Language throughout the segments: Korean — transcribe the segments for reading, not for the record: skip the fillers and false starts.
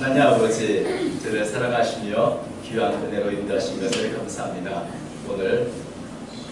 하나님 아버지, 저를 사랑하시며 귀한 은혜로 인도하신 것을 감사합니다. 오늘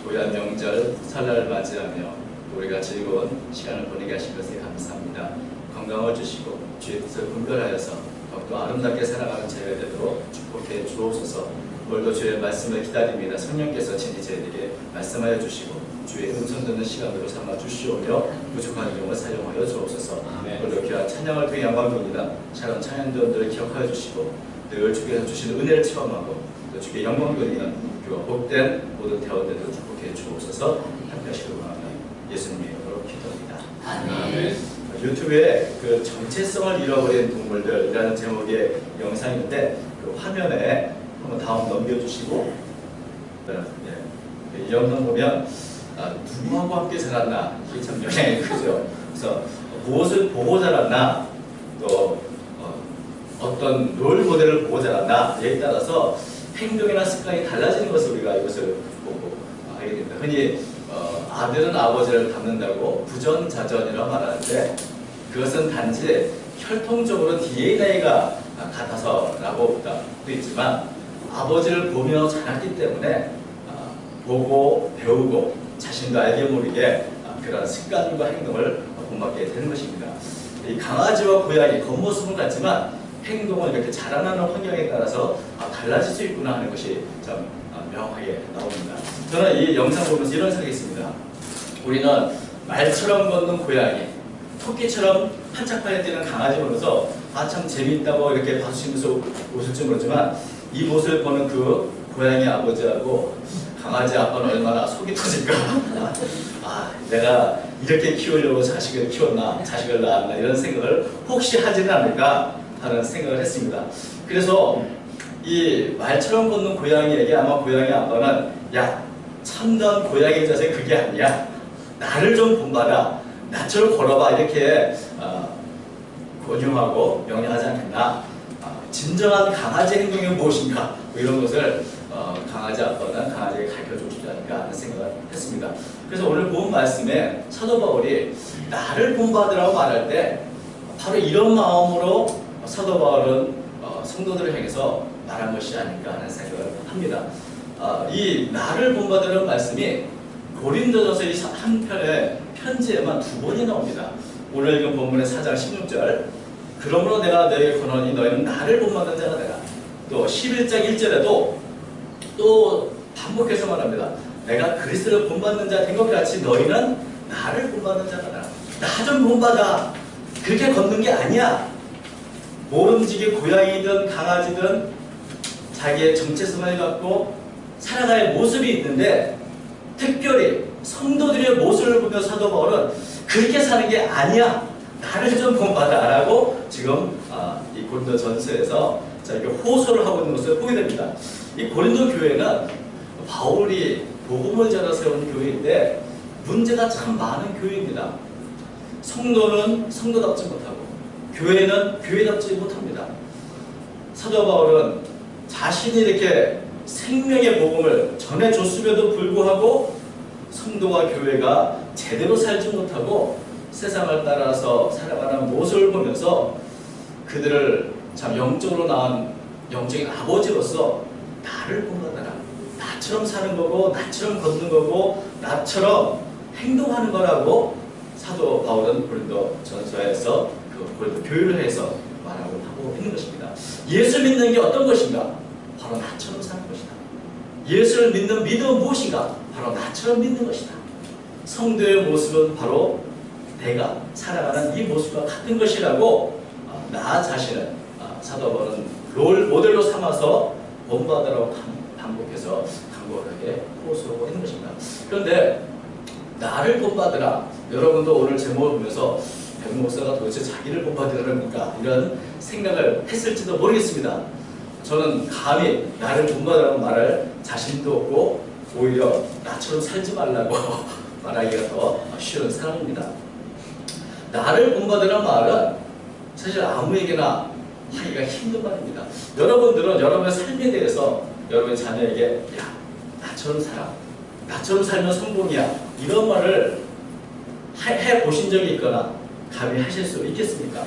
고향 명절 설날을 맞이하며 우리가 즐거운 시간을 보내게 하신 것에 감사합니다. 건강을 주시고 주의 뜻을 분별하여서 더욱더 아름답게 살아가는 저희가 되도록 축복해 주옵소서. 오늘도 주의 말씀을 기다립니다. 성령께서 친히 저희에게 말씀하여 주시고 주의 음성 듣는 시간으로 삼아 주시오며 부족한 영을 사용하여 주옵소서. 오늘도 귀한 찬양을 통해 영광입니다. 차가운 찬양들을 기억하여 주시고 늘 주께서 주시는 은혜를 체험하고 또 주께 영광 돌리는 그와 복된 모든 대원들도 축복해 주옵소서. 함께 하시길 바랍니다. 예수님의 이름으로 기도합니다. 아멘. 유튜브에 그 정체성을 잃어버린 동물들이라는 제목의 영상인데 그 화면에 한번 다음 넘겨주시고 이 영상 보면 누구하고 함께 자랐나 이게 참 영향이 크죠. 그래서 무엇을 보고 자랐나 또 어떤 롤 모델을 보고 자랐나에 따라서 행동이나 습관이 달라지는 것을 우리가 이것을 보고 하게 됩니다. 흔히 아들은 아버지를 닮는다고 부전자전이라고 말하는데 그것은 단지 혈통적으로 DNA가 같아서라고 도 있지만 아버지를 보며 자랐기 때문에 보고 배우고 자신도 알게 모르게 그런 습관과 행동을 본받게 되는 것입니다. 이 강아지와 고양이 겉모습은 같지만 행동은 이렇게 자라나는 환경에 따라서 달라질 수 있구나 하는 것이 좀 명확하게 나옵니다. 저는 이 영상 보면서 이런 생각이 있습니다. 우리는 말처럼 걷는 고양이, 토끼처럼 한짝팔에 뛰는 강아지 보면서 참 재미있다고 이렇게 봐주시면서 웃을지 모르지만 이 모습을 보는 그 고양이 아버지하고 강아지 아빠는 얼마나 속이 터질까. 내가 이렇게 키우려고 자식을 키웠나, 자식을 낳았나 이런 생각을 혹시 하지는 않을까 하는 생각을 했습니다. 그래서 이 말처럼 걷는 고양이에게 아마 고양이 아빠는 야, 참다운 고양이 자세 그게 아니야. 나를 좀 본받아. 나처럼 걸어봐. 이렇게 권유하고 명령하지 않겠나. 진정한 강아지 행동이 무엇인가 뭐 이런 것을 강아지 아빠는 강아지에게 가르쳐주고 싶지 않을까 하는 생각을 했습니다. 그래서 오늘 본 말씀에 사도 바울이 나를 본받으라고 말할 때 바로 이런 마음으로 사도 바울은 성도들을 향해서 말한 것이 아닐까 하는 생각을 합니다. 이 나를 본받으라는 말씀이 고린도전서 이 한 편의 편지에만 2번이 나옵니다. 오늘 읽은 본문의 4장 16절 그러므로 내가 너에게 권하니 너희는 나를 본받는 자가 되라. 또 11장 1절에도 또 반복해서 말합니다. 내가 그리스도를 본받는 자 된 것 같이 너희는 나를 본받는 자가 되라. 나 좀 본받아. 그렇게 걷는 게 아니야. 모름지기 고양이든 강아지든 자기의 정체성을 갖고 살아갈 모습이 있는데 특별히 성도들의 모습을 보며 사도 바울은 그렇게 사는 게 아니야. 나를 좀 본받아 라고 지금 이 고린도 전서에서 이렇게 호소를 하고 있는 것을 보게 됩니다. 이 고린도 교회는 바울이 복음을 전해 세운 교회인데 문제가 참 많은 교회입니다. 성도는 성도답지 못하고 교회는 교회답지 못합니다. 사도 바울은 자신이 이렇게 생명의 복음을 전해줬음에도 불구하고 성도와 교회가 제대로 살지 못하고 세상을 따라서 살아가는 모습을 보면서 그들을 참 영적으로 낳은 영적인 아버지로서 나를 본받아라. 나처럼 사는 거고 나처럼 걷는 거고 나처럼 행동하는 거라고 사도 바울은 고린도 전서에서 그 고린도 교회를 해서 말하고 하고 있는 것입니다. 예수 믿는 게 어떤 것인가? 바로 나처럼 사는 것이다. 예수를 믿는 믿음은 무엇인가? 바로 나처럼 믿는 것이다. 성도의 모습은 바로 내가 살아가는 이 모습과 같은 것이라고 나 자신을 사도 바울은 롤 모델로 삼아서 본받으라고 반복해서 강력하게 호소하고 있는 것입니다. 그런데 나를 본받으라. 여러분도 오늘 제목을 보면서 백 목사가 도대체 자기를 본받으라니까 이런 생각을 했을지도 모르겠습니다. 저는 감히 나를 본받으라고 말할 자신도 없고 오히려 나처럼 살지 말라고 말하기가 더 쉬운 사람입니다. 나를 본받으라는 말은 사실 아무에게나 하기가 힘든 말입니다. 여러분들은 여러분의 삶에 대해서 여러분의 자녀에게 야, 나처럼 살아. 나처럼 살면 성공이야. 이런 말을 해보신 적이 있거나 감히 하실 수 있겠습니까?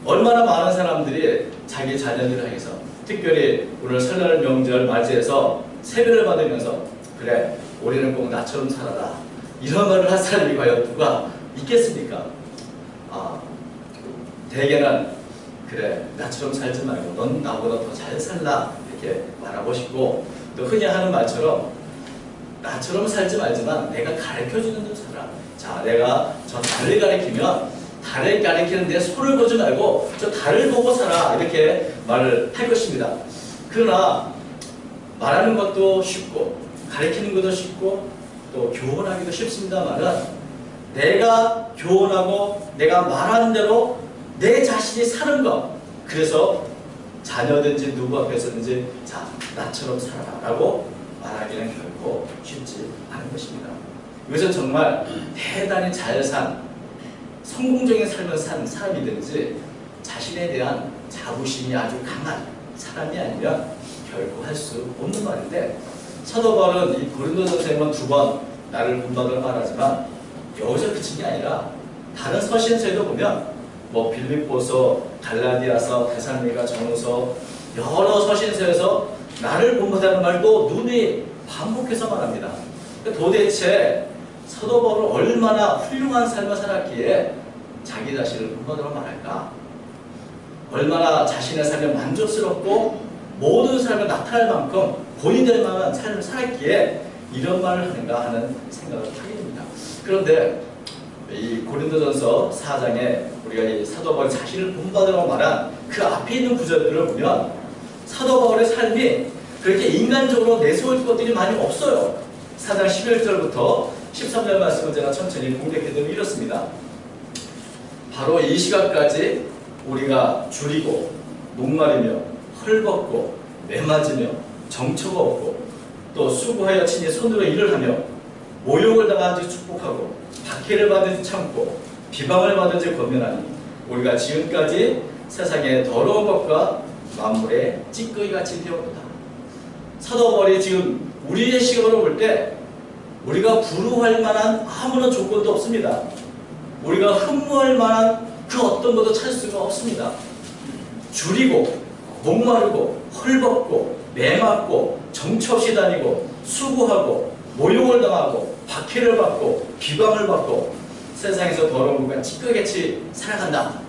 얼마나 많은 사람들이 자기 자녀들을 향해서 특별히 오늘 설날 명절 맞이해서 세배를 받으면서 그래 우리는 꼭 나처럼 살아라 이런 말을 한 사람이 과연 누가 있겠습니까? 대개는 그래 나처럼 살지 말고 넌 나보다 더 잘 살라 이렇게 말하고 싶고, 또 흔히 하는 말처럼 나처럼 살지 말지만 내가 가르쳐주는 대로 살아. 자, 내가 저 달을 가리키면 달을 가리키는데 손을 보지 말고 저 달을 보고 살아 이렇게 말을 할 것입니다. 그러나 말하는 것도 쉽고 가르치는 것도 쉽고 또 교훈하기도 쉽습니다만은 내가 교훈하고 내가 말하는 대로 내 자신이 사는 것, 그래서 자녀든지 누구 앞에서든지 자 나처럼 살아라 라고 말하기는 결코 쉽지 않은 것입니다. 이것은 정말 대단히 잘 산 성공적인 삶을 산 사람이든지 자신에 대한 자부심이 아주 강한 사람이 아니면 결코 할 수 없는 말인데, 사도 바울은 이 고린도전서에만 2번 나를 본받으라 말하지만 여기서 그친 게 아니라 다른 서신서에도 보면 뭐 빌립보서, 갈라디아서, 데살로니가 전후서 여러 서신서에서 나를 본받으라는 말도 누누이 반복해서 말합니다. 도대체 사도 바울은 얼마나 훌륭한 삶을 살았기에 자기 자신을 본받으라 말할까? 얼마나 자신의 삶에 만족스럽고 모든 삶에 나타날 만큼 본이 될 만한 삶을 살았기에 이런 말을 하는가 하는 생각을 하게 됩니다. 그런데 이 고린도전서 4장에 우리가 이 사도 바울이 자신을 본받으라고 말한 그 앞에 있는 구절들을 보면 사도 바울의 삶이 그렇게 인간적으로 내세울 것들이 많이 없어요. 4장 11절부터 13절 말씀을 제가 천천히 공략해드리면 이렇습니다. 바로 이 시각까지 우리가 줄이고 목마르며 헐벗고 매맞으며 정처가 없고 또 수고하여 친히 손으로 일을 하며 모욕을 당하지 축복하고 박해를 받은지 참고 비방을 받은지 권면하니 우리가 지금까지 세상의 더러운 것과 만물의 찌꺼기 같이 되었다. 사도 바울이 지금 우리의 시각으로 볼 때 우리가 부러워할 만한 아무런 조건도 없습니다. 우리가 흠모할 만한 그 어떤 것도 찾을 수가 없습니다. 줄이고 목마르고 헐벗고 매맞고 정처 없이 다니고 수고하고 모욕을 당하고 박해를 받고 비방을 받고 세상에서 더러운 것과 찌꺼기같이 살아간다.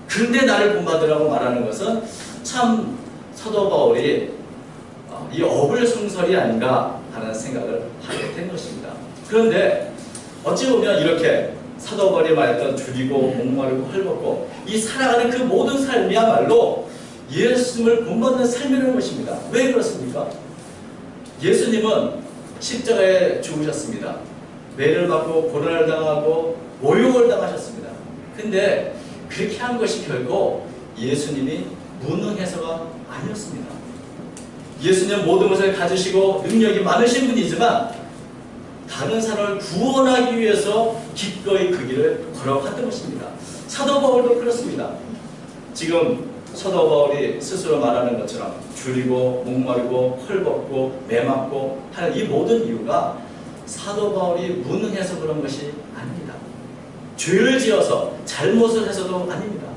그런데 나를 본받으라고 말하는 것은 참 사도 바울이 이 어불성설이 아닌가 하는 생각을 하게 된 것입니다. 그런데 어찌 보면 이렇게 사도 바울이 말했던 줄이고 목마르고 헐벗고 이 살아가는 그 모든 삶이야말로 예수님을 본받는 삶이라는 것입니다. 왜 그렇습니까? 예수님은 십자가에 죽으셨습니다. 매를 받고 고난을 당하고 모욕을 당하셨습니다. 근데 그렇게 한 것이 결코 예수님이 무능해서가 아니었습니다. 예수님은 모든 것을 가지시고 능력이 많으신 분이지만 다른 사람을 구원하기 위해서 기꺼이 그 길을 걸어갔던 것입니다. 사도 바울도 그렇습니다. 지금 사도 바울이 스스로 말하는 것처럼 줄이고 목마르고 헐벗고 매맞고 하는 이 모든 이유가 사도 바울이 무능해서 그런 것이 아닙니다. 죄를 지어서 잘못을 해서도 아닙니다.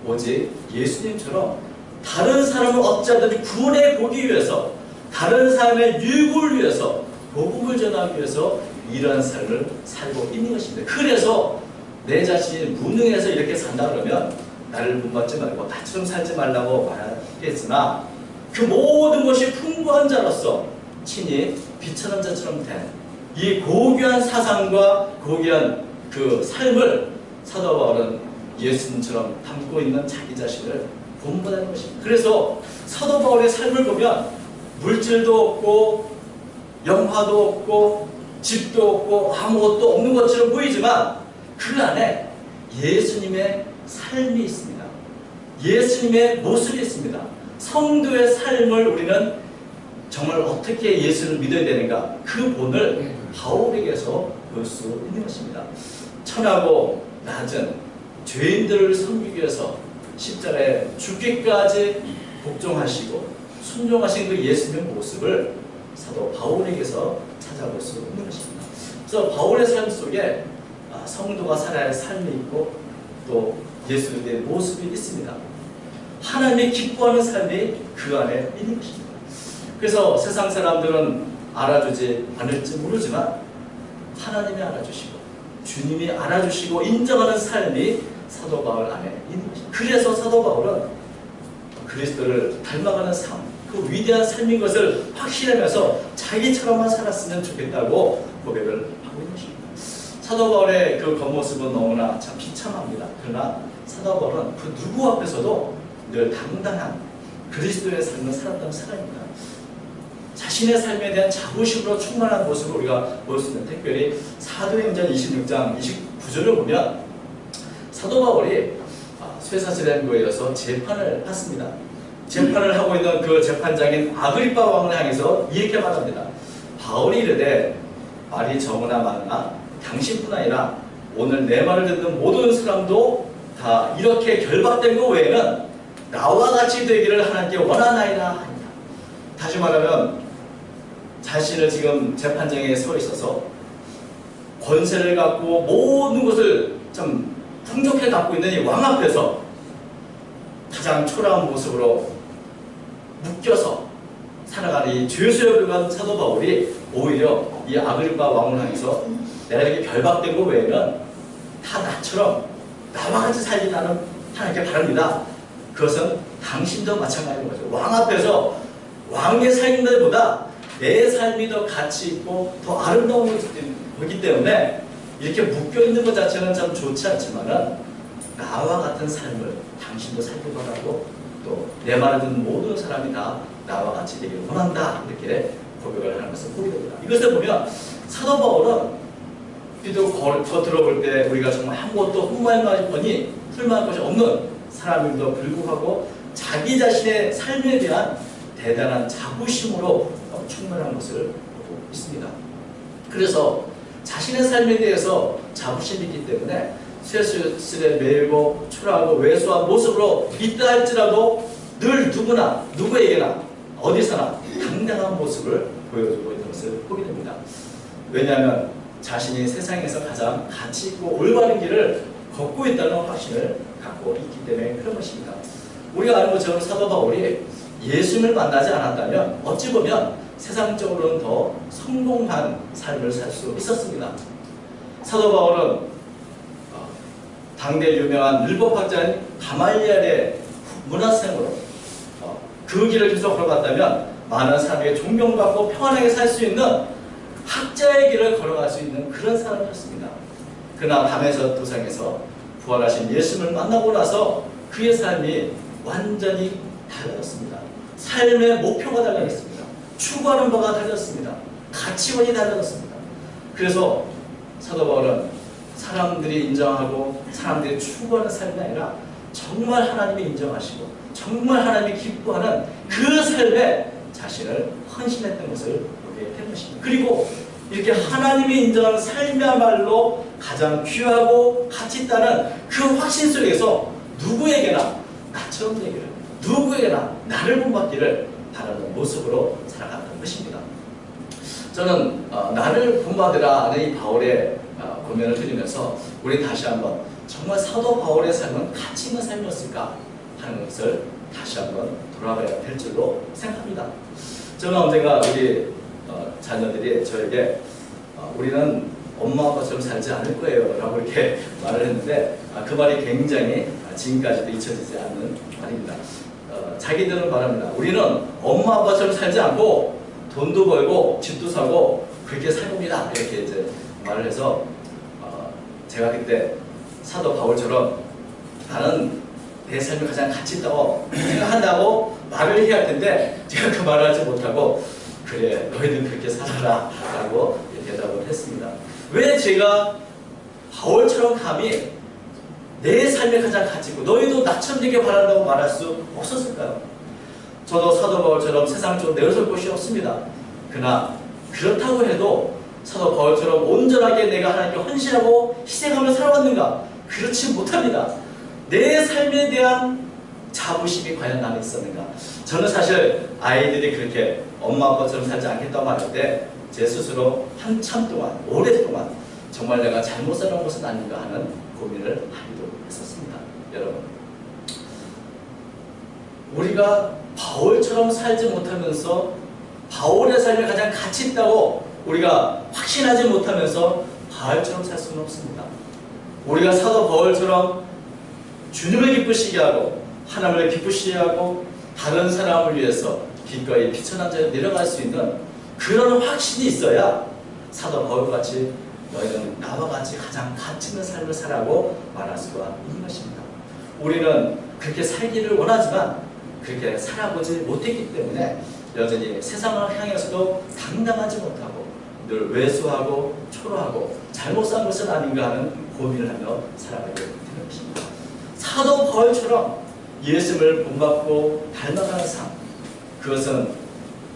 오직 예수님처럼 다른 사람을 어찌하든지 구원해 보기 위해서, 다른 사람의 유익을 위해서, 복음을 전하기 위해서 이러한 삶을 살고 있는 것입니다. 그래서 내 자신이 무능해서 이렇게 산다 그러면 나를 본받지 말고 나처럼 살지 말라고 말하겠으나 그 모든 것이 풍부한 자로서 친히 비천한 자처럼 된 이 고귀한 사상과 고귀한 그 삶을 사도 바울은 예수님처럼 담고 있는 자기 자신을 본받는 것입니다. 그래서 사도 바울의 삶을 보면 물질도 없고 영화도 없고 집도 없고 아무것도 없는 것처럼 보이지만 그 안에 예수님의 삶이 있습니다. 예수님의 모습이 있습니다. 성도의 삶을 우리는 정말 어떻게 예수를 믿어야 되는가, 그 본을 바울에게서 볼 수 있는 것입니다. 천하고 낮은 죄인들을 섬기기 위해서 십자가에 죽기까지 복종하시고 순종하신 그 예수님의 모습을 사도 바울에게서 찾아볼 수 있는 것입니다. 그래서 바울의 삶 속에 성도가 살아야 할 삶이 있고 또 예수의 모습이 있습니다. 하나님이 기뻐하는 삶이 그 안에 있는 것입니다. 그래서 세상 사람들은 알아주지 않을지 모르지만 하나님이 알아주시고 주님이 알아주시고 인정하는 삶이 사도 바울 안에 있는 것입니다. 그래서 사도 바울은 그리스도를 닮아가는 삶, 그 위대한 삶인 것을 확신하면서 자기처럼만 살았으면 좋겠다고 고백을 하고 있는 것입니다. 사도 바울의 그 겉모습은 너무나 참 비참합니다. 그러나 사도 바울은 그 누구 앞에서도 늘 당당한 그리스도의 삶을 살았던 사람입니다. 자신의 삶에 대한 자부심으로 충만한 모습을 우리가 볼 수 있는, 특별히 사도행전 26장 29절을 보면 사도 바울이 쇠사슬행교에서 재판을 받습니다. 재판을 하고 있는 그 재판장인 아그리빠 왕을 향해서 이렇게 말합니다. 바울이 이르되 말이 적으나 많으나 당신뿐 아니라 오늘 내 말을 듣는 모든 사람도 다 이렇게 결박된 것 외에는 나와 같이 되기를 하나님께 원하나이다 합니다. 다시 말하면 자신을 지금 재판장에 서 있어서 권세를 갖고 모든 것을 좀 풍족해 갖고 있는 이 왕 앞에서 가장 초라한 모습으로 묶여서 살아가는 이 죄수에 불과한 사도 바울이 오히려 이 아그리빠 왕을 향해서 내가 이렇게 결박된 것 외에는 다 나처럼 나와 같이 살리라는 하나님께 바랍니다. 그것은 당신도 마찬가지인 거죠. 왕 앞에서 왕의 삶보다 내 삶이 더 가치 있고 더 아름다운 거기 때문에 이렇게 묶여있는 것 자체는 참 좋지 않지만은 나와 같은 삶을 당신도 살기 바라고 또 내 말을 듣는 모든 사람이 다 나와 같이 되기를 원한다, 이렇게 고백을 하는 것을 보게 됩니다. 이것을 보면 사도 바울은 비록 겉으로 볼 때 우리가 정말 아무것도 흠모할 것이 없는 사람임에도 불구하고 자기 자신의 삶에 대한 대단한 자부심으로 충만한 것을 보고 있습니다. 그래서 자신의 삶에 대해서 자부심이 있기 때문에 쇠슬에 매이고 초라하고 왜소한 모습으로 있다 할지라도 늘 누구에게나 어디서나 당당한 모습을 보여주고 있는 것을 보게 됩니다. 왜냐하면 자신이 세상에서 가장 가치 있고 올바른 길을 걷고 있다는 확신을 갖고 있기 때문에 그런 것입니다. 우리가 아는 것처럼 사도 바울이 예수를 만나지 않았다면 어찌 보면 세상적으로는 더 성공한 삶을 살 수 있었습니다. 사도 바울은 당대 유명한 율법학자인 가말리엘의 문화생으로 그 길을 계속 걸어갔다면 많은 사람에게 존경받고 평안하게 살 수 있는 학자의 길을 걸어갈 수 있는 그런 사람이었습니다. 그러나 밤에서 도상에서 부활하신 예수를 만나고 나서 그의 삶이 완전히 달라졌습니다. 삶의 목표가 달라졌습니다. 추구하는 바가 달라졌습니다. 가치관이 달라졌습니다. 그래서 사도 바울은 사람들이 인정하고 사람들이 추구하는 삶이 아니라 정말 하나님이 인정하시고 정말 하나님이 기뻐하는 그 삶에 자신을 헌신했던 것을 보게 된 것입니다. 그리고 이렇게 하나님이 인정하는 삶이야말로 가장 귀하고 가치 있다는 그 확신 속에서 누구에게나 나처럼 되기를, 누구에게나 나를 본받기를 바라는 모습으로 살아갔던 것입니다. 저는 나를 본받으라 하는 이 바울의 고면을 드리면서 우리 다시 한번 정말 사도 바울의 삶은 가치 있는 삶이었을까 하는 것을 다시 한번 돌아봐야 될 줄로 생각합니다. 저는 언젠가 우리 자녀들이 저에게 우리는 엄마 아빠처럼 살지 않을 거예요 라고 이렇게 말을 했는데 그 말이 굉장히 지금까지도 잊혀지지 않는 말입니다. 자기들은 말합니다. 우리는 엄마 아빠처럼 살지 않고 돈도 벌고 집도 사고 그렇게 살 겁니다. 이렇게 이제 말을 해서 제가 그때 사도 바울처럼 나는 내 삶이 가장 가치 있다고 생각한다고 말을 해야 할 텐데 제가 그 말을 하지 못하고 그래 너희는 그렇게 살아라 라고 대답을 했습니다. 왜 제가 바울처럼 감히 내 삶이 가장 가치 있고 너희도 나처럼 되게 바란다고 말할 수 없었을까요? 저도 사도 바울처럼 세상적으로 내어설 곳이 없습니다. 그러나 그렇다고 해도 사도 바울처럼 온전하게 내가 하나님께 헌신하고 희생하며 살아왔는가? 그렇지 못합니다. 내 삶에 대한 자부심이 과연 나는 있었는가? 저는 사실 아이들이 그렇게 엄마 아빠처럼 살지 않겠다고 말할 때 제 스스로 한참 동안 오랫동안 정말 내가 잘못 살아온 것은 아닌가 하는 고민을 하기도 했었습니다. 여러분, 우리가 바울처럼 살지 못하면서 바울의 삶에 가장 가치 있다고 우리가 확신하지 못하면서 바울처럼 살 수는 없습니다. 우리가 사도 바울처럼 주님을 기쁘시게 하고 하나님을 기쁘시게 하고 다른 사람을 위해서 기꺼이 비천한 자에 내려갈 수 있는 그런 확신이 있어야 사도 바울같이 너희는 나와 같이 가장 가치 있는 삶을 살라고 말할 수가 있는 것입니다. 우리는 그렇게 살기를 원하지만 그렇게 살아보지 못했기 때문에 여전히 세상을 향해서도 당당하지 못하고 늘 왜소하고 초라하고 잘못 산 것은 아닌가 하는 고민을 하며 살아가게 되는 것입니다. 사도 바울처럼 예수님을 본받고 닮아가는 삶, 그것은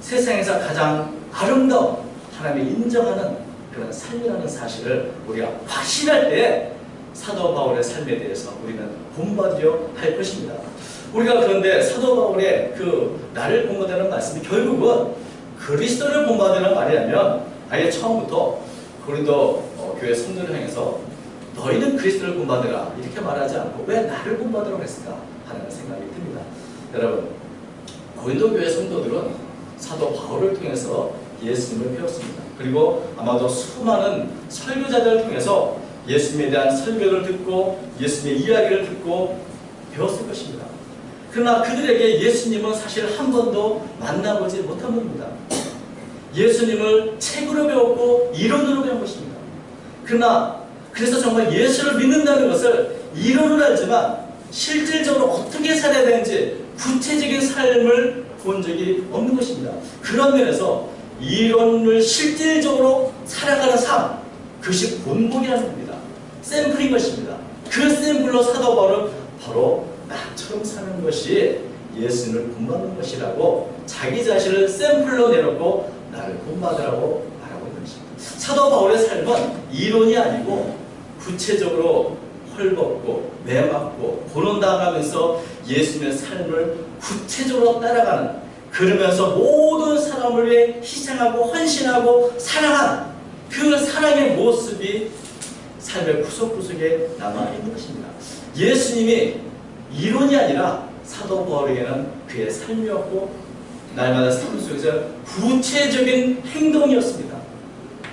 세상에서 가장 아름다운 하나님이 인정하는 그런 삶이라는 사실을 우리가 확신할 때 사도 바울의 삶에 대해서 우리는 본받으려 할 것입니다. 우리가 그런데 사도 바울의 그 나를 본받으라는 말씀이 결국은 그리스도를 본받으라는 말이라면 아예 처음부터 고린도 교회 성도를 향해서 너희는 그리스도를 본받으라 이렇게 말하지 않고 왜 나를 본받으라고 했을까 하는 생각이 듭니다. 여러분, 고린도 교회 성도들은 사도 바울을 통해서 예수님을 배웠습니다. 그리고 아마도 수많은 설교자들을 통해서 예수님에 대한 설교를 듣고 예수님의 이야기를 듣고 배웠을 것입니다. 그러나 그들에게 예수님은 사실 한 번도 만나보지 못한 분입니다. 예수님을 책으로 배웠고 이론으로 배운 것입니다. 그러나 그래서 정말 예수를 믿는다는 것을 이론으로 알지만 실질적으로 어떻게 살아야 되는지 구체적인 삶을 본 적이 없는 것입니다. 그런 면에서 이론을 실질적으로 살아가는 삶, 그것이 본보기라는 겁니다. 샘플인 것입니다. 그 샘플로 사도 바울은 바로 나처럼 사는 것이 예수님을 본받는 것이라고 자기 자신을 샘플로 내놓고 나를 본받으라고 말하고 있는 것입니다. 사도 바울의 삶은 이론이 아니고 구체적으로 헐벗고 매맞고 고난당하면서 예수님의 삶을 구체적으로 따라가는, 그러면서 모든 사람을 위해 희생하고 헌신하고 사랑한 그 사랑의 모습이 삶의 구석구석에 남아있는 것입니다. 예수님이 이론이 아니라 사도 바울에게는 그의 삶이었고 날마다 삶 속에서 구체적인 행동이었습니다.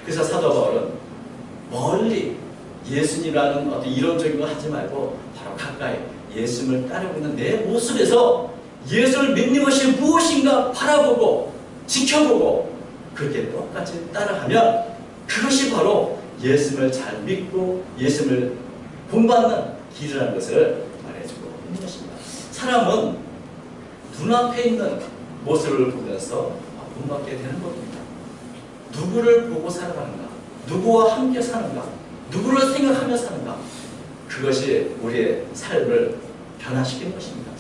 그래서 사도 바울은 멀리 예수님이라는 어떤 이론적인 거 하지 말고 바로 가까이 예수님을 따르고 있는 내 모습에서 예수를 믿는 것이 무엇인가 바라보고 지켜보고 그렇게 똑같이 따라가면 그것이 바로 예수님을 잘 믿고 예수님을 본받는 길이라는 것을 말해주고 있는 것입니다. 사람은 눈앞에 있는 모습을 보면서 본받게 되는 겁니다. 누구를 보고 살아가는가, 누구와 함께 사는가, 누구를 생각하며 사는가, 그것이 우리의 삶을 변화시키는 것입니다.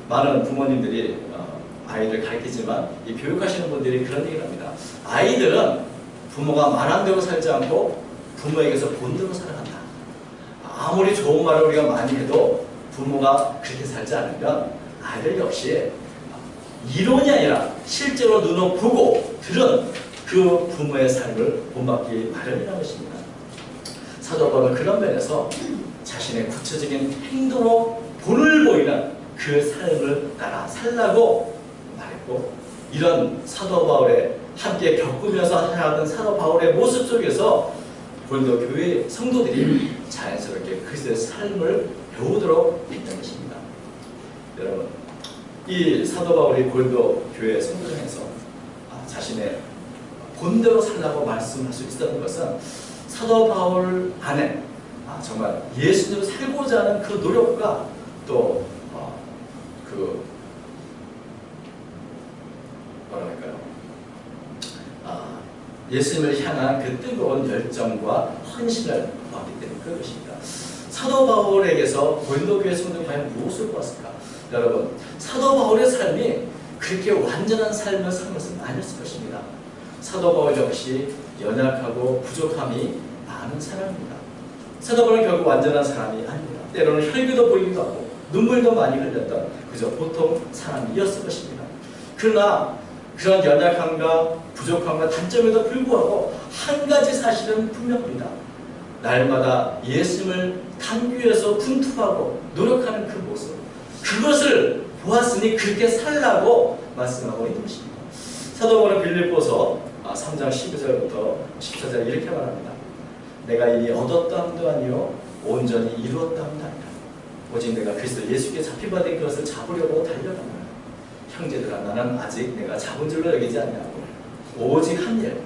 많은 부모님들이 아이들 가르치지만 이 교육하시는 분들이 그런 얘기를 합니다. 아이들은 부모가 말한 대로 살지 않고 부모에게서 본 대로 살아간다. 아무리 좋은 말을 우리가 많이 해도 부모가 그렇게 살지 않으면 아이들 역시 이론이 아니라 실제로 눈으로 보고 들은 그 부모의 삶을 본받기 마련이라는 것입니다. 사도 바울은 그런 면에서 자신의 구체적인 행동으로 본을 보이는 그 삶을 따라 살라고 말했고, 이런 사도 바울의 함께 겪으면서 살아가던 사도 바울의 모습 속에서 고린도 교회 성도들이 자연스럽게 그리스도의 삶을 배우도록 했던 것입니다. 여러분, 이 사도 바울이 고린도 교회 성도중에서 자신의 본대로 살라고 말씀할 수 있었던 것은 사도 바울 안에 정말 예수님을 살고자 하는 그 노력과 또 예수님을 향한 그 뜨거운 열정과 헌신을 보았기 때문에 그것입니다. 사도 바울에게서 고린도 교회 성도는 과연 무엇을 보았을까? 여러분, 사도 바울의 삶이 그렇게 완전한 삶을 산 것은 아니었을 것입니다. 사도 바울 역시 연약하고 부족함이 많은 사람입니다. 사도 바울은 결국 완전한 사람이 아닙니다. 때로는 혈기도 보이기도 하고 눈물도 많이 흘렸던 그저 보통 사람이었을 것입니다. 그러나 그런 연약함과 부족함과 단점에도 불구하고 한 가지 사실은 분명합니다. 날마다 예수님을 닮기 위해서 분투하고 노력하는 그 모습, 그것을 보았으니 그렇게 살라고 말씀하고 있는 것입니다. 사도 바울은 빌립보서 3장 12절부터 14절 이렇게 말합니다. 내가 이미 얻었다 함도 아니요 온전히 이루었다 함도 아니라 오직 내가 그리스도 예수께 잡히받은 것을 잡으려고 달려가노라. 형제들아, 나는 아직 내가 잡은 줄로 여기지 않냐고 오직 한 일,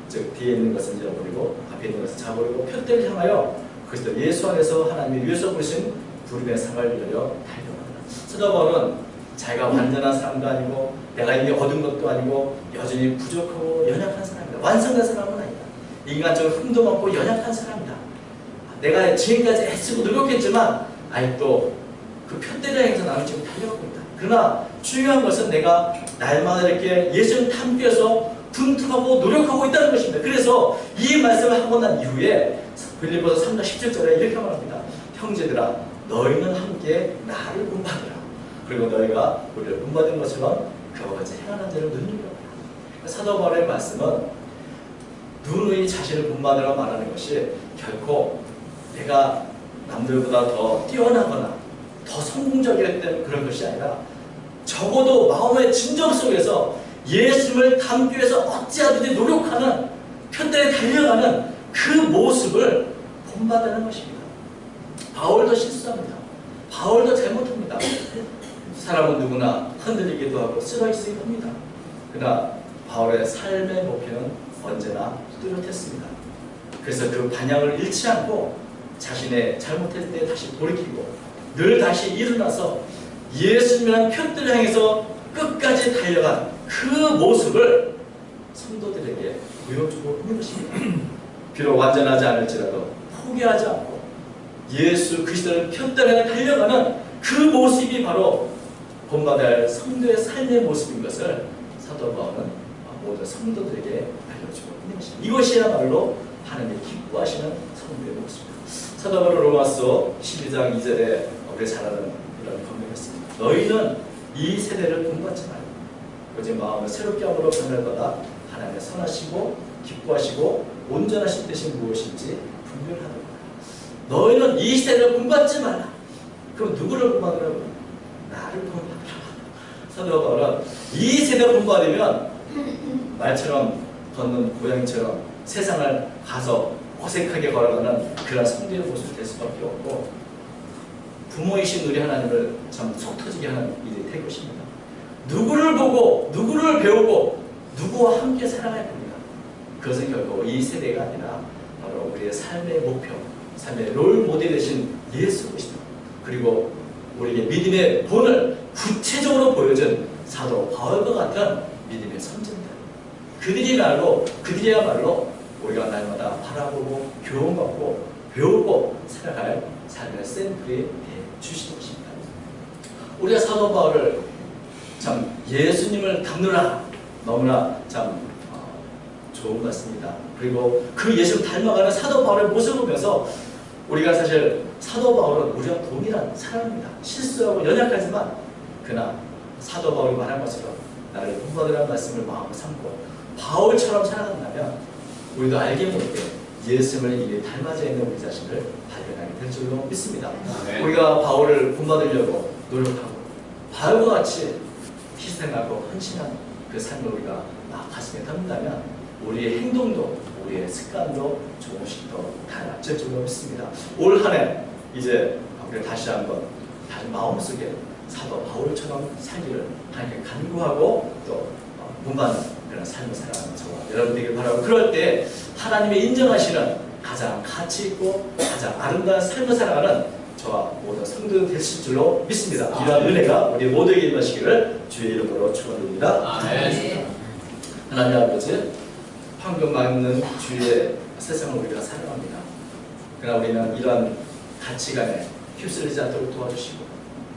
즉 뒤에 있는 것은 잃어버리고 앞에 있는 것을 잡으려고 표대를 향하여 그리스도 예수 안에서 하나님의 위에서 부르신 부름의 상을 위하여 달려간다. 사도 바울은 자기가 완전한 사람도 아니고 내가 이미 얻은 것도 아니고 여전히 부족하고 연약한 사람이다. 완성된 사람은 아니다. 인간적으로 흠도 많고 연약한 사람이다. 내가 지금까지 애쓰고 노력했지만 아직도 그 표대를 향해서 나는 지금 달려가고 있다. 그러나 중요한 것은 내가 날마다 이렇게 예수님 탐구해서 분투하고 노력하고 있다는 것입니다. 그래서 이 말씀을 하고 난 이후에 빌립보서 3장 17절에 이렇게 말합니다. 형제들아, 너희는 함께 나를 본받으라. 그리고 너희가 우리를 본받은 것처럼 그와 같이 행하는 자를 눈여겨라. 사도 바울의 말씀은 누누이 자신을 본받으라 말하는 것이 결코 내가 남들보다 더 뛰어나거나 더 성공적이었던 그런 것이 아니라 적어도 마음의 진정 속에서 예수님을 닮기 위해서 어찌하든지 노력하는, 표대에 달려가는 그 모습을 본받는 것입니다. 바울도 실수합니다. 바울도 잘못합니다. 사람은 누구나 흔들리기도 하고 쓰러지기도 합니다. 그러나 바울의 삶의 목표는 언제나 뚜렷했습니다. 그래서 그 방향을 잃지 않고 자신의 잘못했을 때 다시 돌이키고 늘 다시 일어나서 예수님이라는 표대를 향해서 끝까지 달려간 그 모습을 성도들에게 보여주고 있는 것입니다. 비록 완전하지 않을지라도 포기하지 않고 예수 그리스도를 표대를 향해 달려가는 그 모습이 바로 본받아야 할 성도의 삶의 모습인 것을 사도 바울은 모든 성도들에게 알려주고 있는 것입니다. 이것이야말로 하나님이 기뻐하시는 성도의 모습입니다. 사도 바울은 로마서 12장 2절에 우리 잘 아는 이런 권면했습니다. 너희는 이 세대를 본받지 말고 오직 마음을 새롭게 함으로 변화를 받아 하나님의 선하시고 기뻐하시고 온전하신 뜻이 무엇인지 분별하는 거야. 너희는 이 세대를 본받지 말라. 그럼 누구를 본받으라고? 나를 본받으라. 사도 바울은 이 세대를 본받으면 말처럼 걷는 고양이처럼 세상을 가서 어색하게 걸어가는 그런 성도의 모습이 될 수밖에 없고 부모이신 우리 하나님을 참 속 터지게 하는 일이 될 것입니다. 누구를 보고 누구를 배우고 누구와 함께 살아갈 겁니다. 그것은 결국 이 세대가 아니라 바로 우리의 삶의 목표, 삶의 롤 모델 되신 예수 그리스도, 그리고 우리에게 믿음의 본을 구체적으로 보여준 사도 바울과 같은 믿음의 선진들, 그들이야말로 우리가 날마다 바라보고 교훈받고 배우고 살아갈 삶의 샘플이 주시는 것입니다. 우리가 사도 바울을 참 예수님을 닮느라 너무나 참 좋은 것 같습니다. 그리고 그 예수를 닮아가는 사도 바울의 모습을 보면서 우리가 사실 사도 바울은 우리와 동일한 사람입니다. 실수하고 연약하지만 그러나 사도 바울이 말한 것처럼 나를 본받으라는 말씀을 마음에 삼고 바울처럼 살아간다면 우리도 알게 모르게 예수님을 이미 닮아져 있는 우리 자신을 발견하게 될 줄로 믿습니다. 네. 우리가 바울을 본받으려고 노력하고 바울과 같이 희생하고 헌신한 그 삶을 우리가 가슴에 담는다면 우리의 행동도 우리의 습관도 조금씩 더 달라질 줄로 믿습니다. 올 한 해 이제 우리가 다시 한번 다시 마음속에 사도 바울처럼 살기를 하나님께 간구하고 또 본받는 그런 삶을 살아가는 저와 여러분 되길 바라고, 그럴 때 하나님의 인정하시는 가장 가치 있고 가장 아름다운 삶을 살아가는 저와 모든 성도들 되실 줄로 믿습니다. 이러한 은혜가 우리 모두에게 임하시기를 주의 이름으로 축원드립니다. 하나님 아버지, 황금 맞는 주의 세상을 우리가 살아갑니다. 그러나 우리는 이러한 가치관에 휩쓸리지 않도록 도와주시고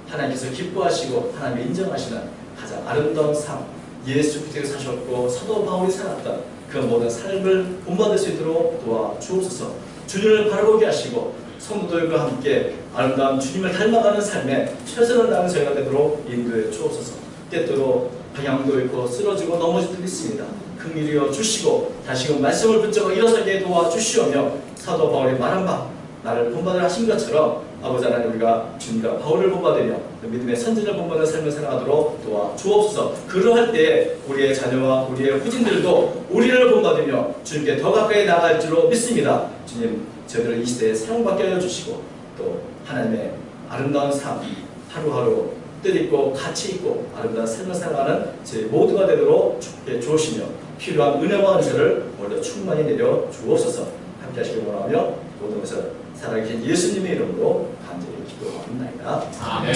하나님께서 기뻐하시고 하나님이 인정하시는 가장 아름다운 삶, 예수 그리스도가 사셨고 사도 바울이 살았던 그 모든 삶을 본받을 수 있도록 도와주옵소서. 주님을 바라보게 하시고 성도들과 함께 아름다운 주님을 닮아가는 삶에 최선을 다하는 저희가 되도록 인도해 주옵소서. 때때로 방향도 잃고 쓰러지고 넘어질 때도 있습니다. 긍휼히 주시고 다시금 말씀을 붙잡고 일어서게 도와주시오며 사도 바울이 말한 바 나를 본받으라 하신 것처럼 아버지 하나님 우리가 주님과 바울을 본받으며 믿음의 선진을 본받는 삶을 살아가도록 도와주옵소서. 그러할 때 우리의 자녀와 우리의 후진들도 우리를 본받으며 주님께 더 가까이 나아갈 줄로 믿습니다. 주님 저희들을 이 시대에 사랑받게 하여 주시고 또 하나님의 아름다운 삶 하루하루 뜻있고 가치있고 아름다운 삶을 살아가는 저희 모두가 되도록 축복해 주시며 필요한 은혜와 은혜를 오늘도 충만히 내려 주옵소서. 함께 하시길 원하며 모든 것을 살아계신 예수님의 이름으로 간절히 기도합니다. 아멘.